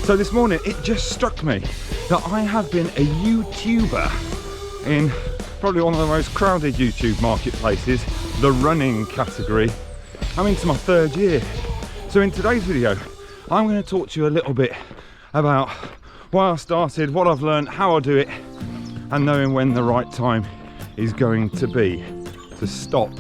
So this morning it just struck me that I have been a YouTuber in probably one of the most crowded YouTube marketplaces, the running category. I'm into my 3rd year. So in today's video, I'm going to talk to you a little bit about why I started, what I've learned, how I do it, and knowing when the right time is going to be to stop.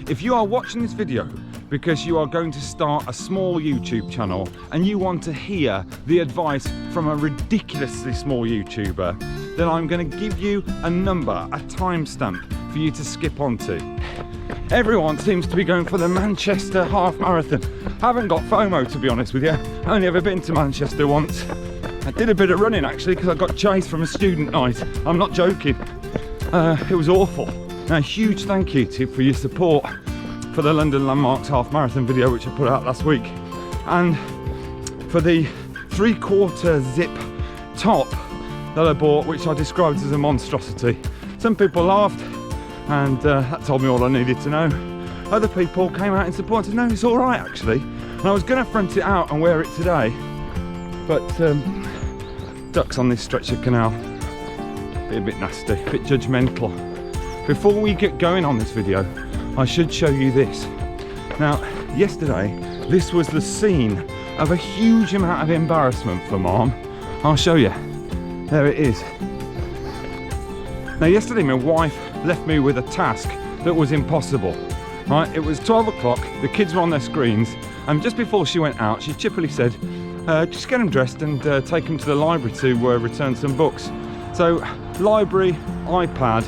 If you are watching this video because you are going to start a small YouTube channel and you want to hear the advice from a ridiculously small YouTuber, then I'm going to give you a number, a timestamp for you to skip onto. Everyone seems to be going for the Manchester half marathon. I haven't got FOMO, to be honest with you. I've only ever been to Manchester once. I did a bit of running actually because I got chased from a student night. I'm not joking. It was awful. Now, a huge thank you to you for your support for the London Landmarks half marathon video which I put out last week, and for the 3/4 zip top that I bought, which I described as a monstrosity. Some people laughed and that told me all I needed to know. Other people came out in support and said, no, it's all right actually. And I was going to front it out and wear it today, but ducks on this stretch of canal, a bit nasty, a bit judgmental. Before we get going on this video, I should show you this. Now, yesterday, this was the scene of a huge amount of embarrassment for Mom. I'll show you. There it is. Now, yesterday, my wife left me with a task that was impossible. Right? It was 12 o'clock, the kids were on their screens, and just before she went out, she chippily said, just get them dressed and take them to the library to return some books. So, library, iPad,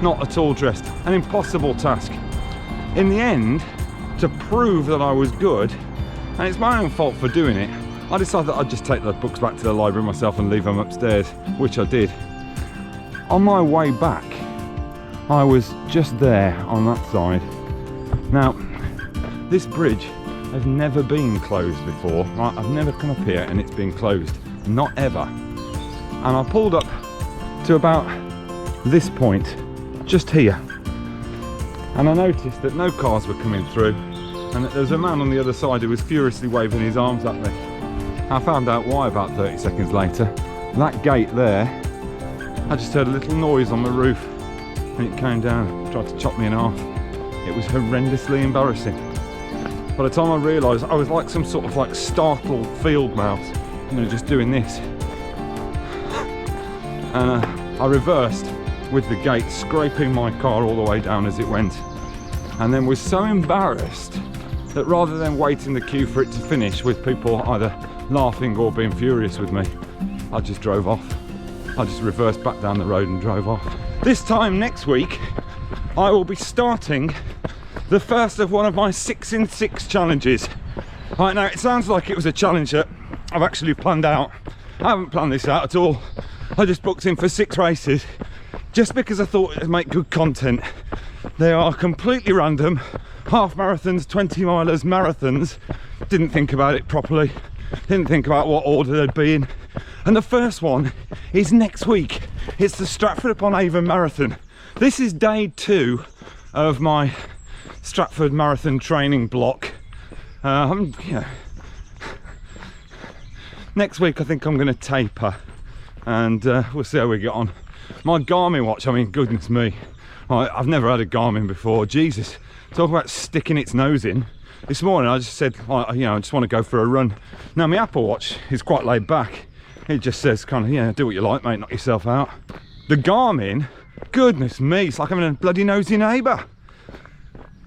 not at all dressed. An impossible task. In the end, to prove that I was good, and it's my own fault for doing it, I decided that I'd just take the books back to the library myself and leave them upstairs, which I did. On my way back, I was just there on that side. Now, this bridge has never been closed before. Right? I've never come up here and it's been closed. Not ever. And I pulled up to about this point, just here. And I noticed that no cars were coming through and that there was a man on the other side who was furiously waving his arms at me. I found out why about 30 seconds later. That gate there, I just heard a little noise on the roof and it came down, tried to chop me in half. It was horrendously embarrassing. By the time I realised, I was like some sort of like startled field mouse, you know, just doing this. And I reversed with the gate, scraping my car all the way down as it went, and then was so embarrassed that rather than wait in the queue for it to finish with people either laughing or being furious with me, I just drove off. I just reversed back down the road and drove off. This time next week I will be starting the first of one of my 6 in 6 challenges. Right, now it sounds like it was a challenge that I've actually planned out. I haven't planned this out at all. I just booked in for 6 races just because I thought it would make good content. They are completely random, half marathons, 20 milers, marathons. Didn't think about it properly, didn't think about what order they'd be in. And the first one is next week. It's the Stratford-upon-Avon Marathon. This is day 2 of my Stratford Marathon training block. Next week I think I'm going to taper and we'll see how we get on. My Garmin watch, I mean, goodness me, I've never had a Garmin before. Jesus, talk about sticking its nose in. This morning I just said, you know, I just want to go for a run. Now my Apple Watch is quite laid back. It just says kind of, yeah, do what you like, mate, knock yourself out. The Garmin, goodness me, it's like having a bloody nosy neighbour.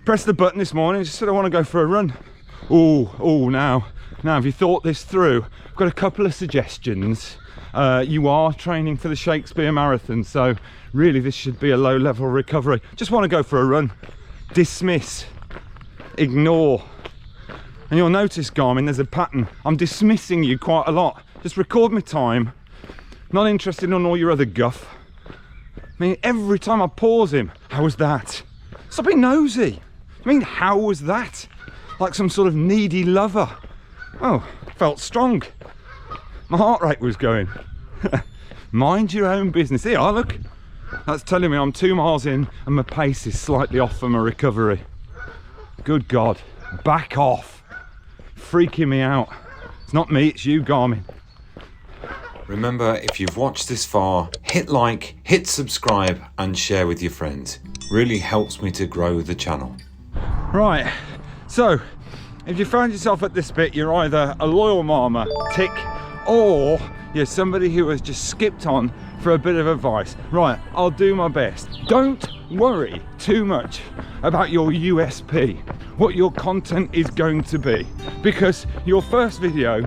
Pressed the button this morning, just said I want to go for a run. Now have you thought this through? I've got a couple of suggestions. You are training for the Shakespeare Marathon, so really this should be a low level recovery. Just want to go for a run. Dismiss, ignore. And you'll notice, Garmin, there's a pattern. I'm dismissing you quite a lot. Just record my time. Not interested in all your other guff. I mean, every time I pause him, how was that? Stop being nosy. I mean, how was that? Like some sort of needy lover. Oh, felt strong. My heart rate was going. Mind your own business. Here, look. That's telling me I'm 2 miles in and my pace is slightly off for my recovery. Good God, back off. Freaking me out. It's not me, it's you, Garmin. Remember, if you've watched this far, hit like, hit subscribe and share with your friends. Really helps me to grow the channel. Right, so if you found yourself at this bit, you're either a loyal marmer, tick, or you're somebody who has just skipped on for a bit of advice. Right, I'll do my best. Don't worry too much about your USP, what your content is going to be, because your first video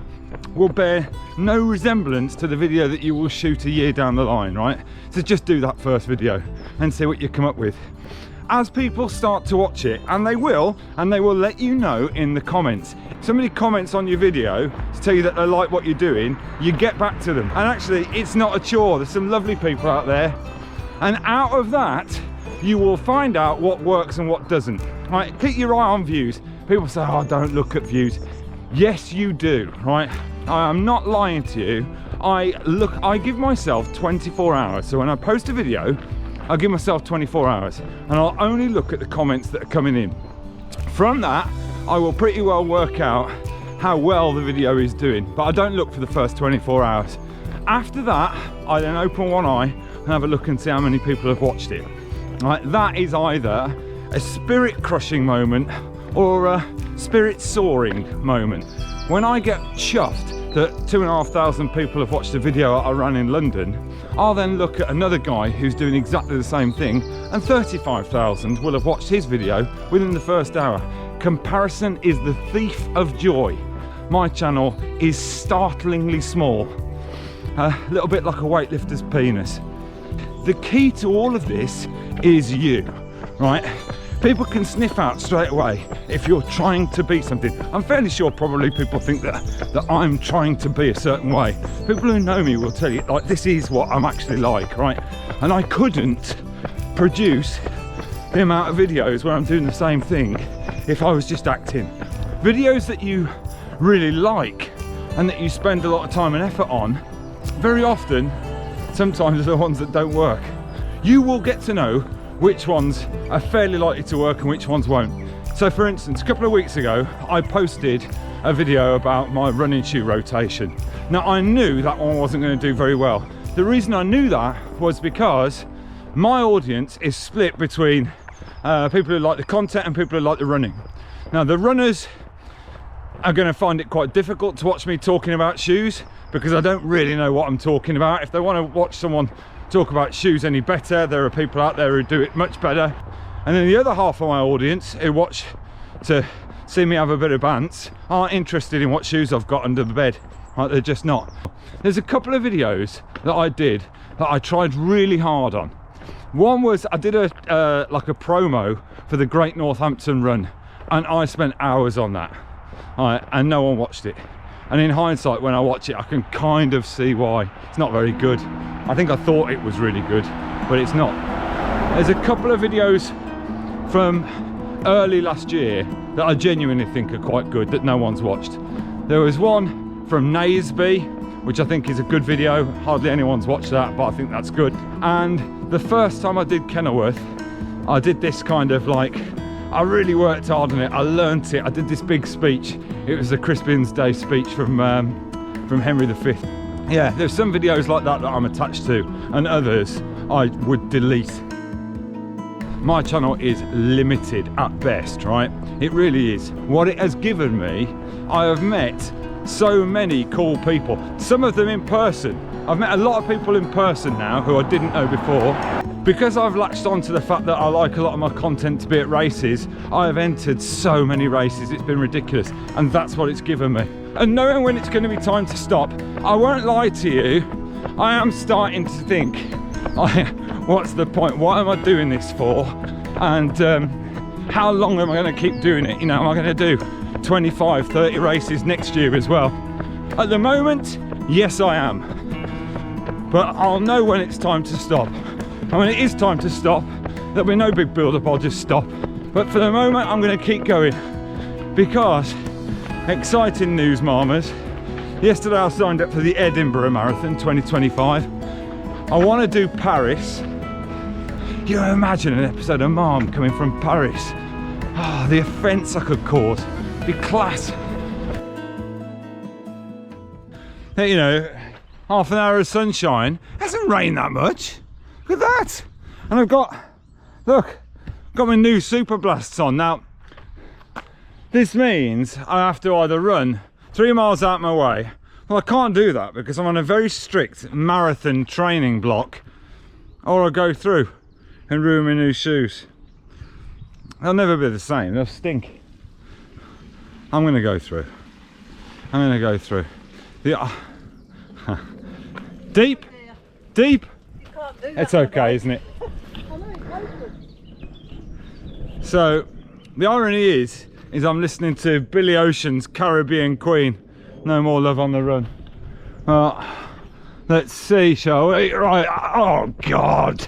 will bear no resemblance to the video that you will shoot a year down the line, right? So just do that first video and see what you come up with. As people start to watch it, and they will let you know in the comments. If somebody comments on your video to tell you that they like what you're doing, you get back to them. And actually, it's not a chore. There's some lovely people out there. And out of that, you will find out what works and what doesn't. Right? Keep your eye on views. People say, oh, don't look at views. Yes, you do, right? I am not lying to you. I give myself 24 hours. So when I post a video, I'll give myself 24 hours and I'll only look at the comments that are coming in. From that, I will pretty well work out how well the video is doing, but I don't look for the first 24 hours. After that, I then open one eye and have a look and see how many people have watched it. Right, that is either a spirit crushing moment or a spirit soaring moment. When I get chuffed that 2,500 people have watched a video I ran in London, I'll then look at another guy who's doing exactly the same thing and 35,000 will have watched his video within the first hour. Comparison is the thief of joy. My channel is startlingly small, a little bit like a weightlifter's penis. The key to all of this is you, right? People can sniff out straight away if you're trying to be something. I'm fairly sure probably people think that I'm trying to be a certain way. People who know me will tell you, like, this is what I'm actually like, right? And I couldn't produce the amount of videos where I'm doing the same thing if I was just acting. Videos that you really like and that you spend a lot of time and effort on, very often, sometimes are the ones that don't work. You will get to know which ones are fairly likely to work and which ones won't. So for instance, a couple of weeks ago, I posted a video about my running shoe rotation. Now I knew that one wasn't going to do very well. The reason I knew that was because my audience is split between people who like the content and people who like the running. Now the runners are going to find it quite difficult to watch me talking about shoes because I don't really know what I'm talking about. If they want to watch someone talk about shoes any better, there are people out there who do it much better. And then the other half of my audience who watch to see me have a bit of bants aren't interested in what shoes I've got under the bed. Right, they're just not. There's a couple of videos that I did that I tried really hard on. One was I did a like a promo for the Great Northampton Run, and I spent hours on that, right, and no one watched it. And in hindsight, when I watch it, I can kind of see why. It's not very good. I think I thought it was really good, but it's not. There's a couple of videos from early last year that I genuinely think are quite good that no one's watched. There was one from Naisby, which I think is a good video. Hardly anyone's watched that, but I think that's good. And the first time I did Kenilworth, I did this kind of like, I really worked hard on it. I learnt it. I did this big speech. It was a Crispin's Day speech from Henry V. Yeah, there's some videos like that that I'm attached to, and others I would delete. My channel is limited at best, right? It really is. What it has given me, I have met so many cool people, some of them in person. I've met a lot of people in person now who I didn't know before. Because I've latched on to the fact that I like a lot of my content to be at races, I have entered so many races, it's been ridiculous, and that's what it's given me. And knowing when it's going to be time to stop, I won't lie to you, I am starting to think, what's the point? What am I doing this for? And how long am I going to keep doing it? You know, am I going to do 25, 30 races next year as well? At the moment, yes I am. But I'll know when it's time to stop. And when it is time to stop, there'll be no big build-up, I'll just stop. But for the moment, I'm going to keep going. Because, exciting news, Marmers. Yesterday I signed up for the Edinburgh Marathon 2025. I want to do Paris. You know, imagine an episode of MARM coming from Paris. Oh, the offence I could cause. Be class. You know, half an hour of sunshine. It hasn't rained that much. Look at that. And I've got, look, got my new Super Blasts on. Now, this means I have to either run 3 miles out my way. Well, I can't do that because I'm on a very strict marathon training block, or I'll go through and ruin my new shoes. They'll never be the same, they'll stink. I'm gonna go through. I'm gonna go through. Deep? Deep? It's okay, isn't it? So, the irony is I'm listening to Billy Ocean's Caribbean Queen, No More Love on the Run. Let's see, shall we? Right, oh God.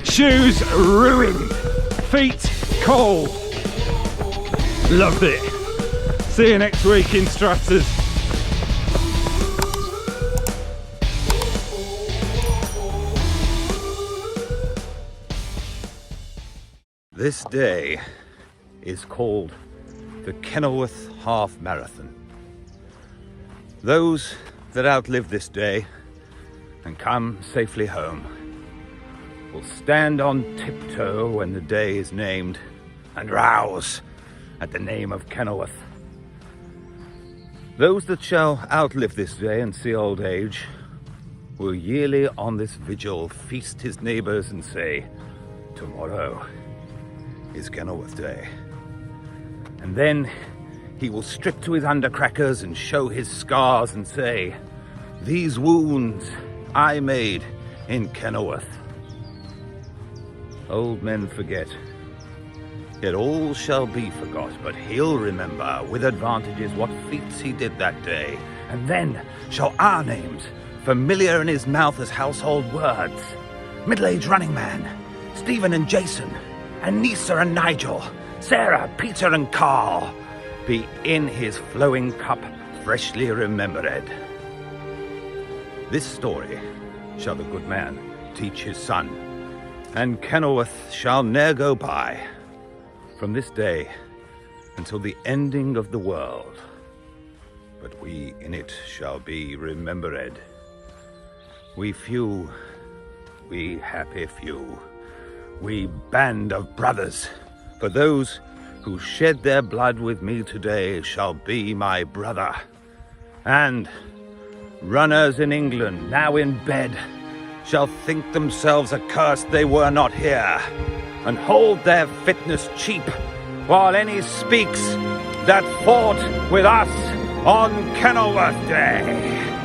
Shoes ruined, feet cold. Loved it. See you next week in Strathers. This day is called the Kenilworth Half Marathon. Those that outlive this day and come safely home will stand on tiptoe when the day is named and rouse at the name of Kenilworth. Those that shall outlive this day and see old age will yearly on this vigil feast his neighbours and say, tomorrow is Kenilworth Day. And then he will strip to his undercrackers and show his scars and say, these wounds I made in Kenilworth. Old men forget, yet all shall be forgot, but he'll remember with advantages what feats he did that day. And then shall our names, familiar in his mouth as household words, middle-aged running man, Stephen and Jason, and Nisa and Nigel, Sarah, Peter and Carl, be in his flowing cup freshly remembered. This story shall the good man teach his son, and Kenilworth shall ne'er go by from this day until the ending of the world. But we in it shall be remembered. We few, we happy few, we band of brothers, for those who shed their blood with me today shall be my brother. And runners in England, now in bed, shall think themselves accursed they were not here, and hold their fitness cheap, while any speaks that fought with us on Kenilworth Day.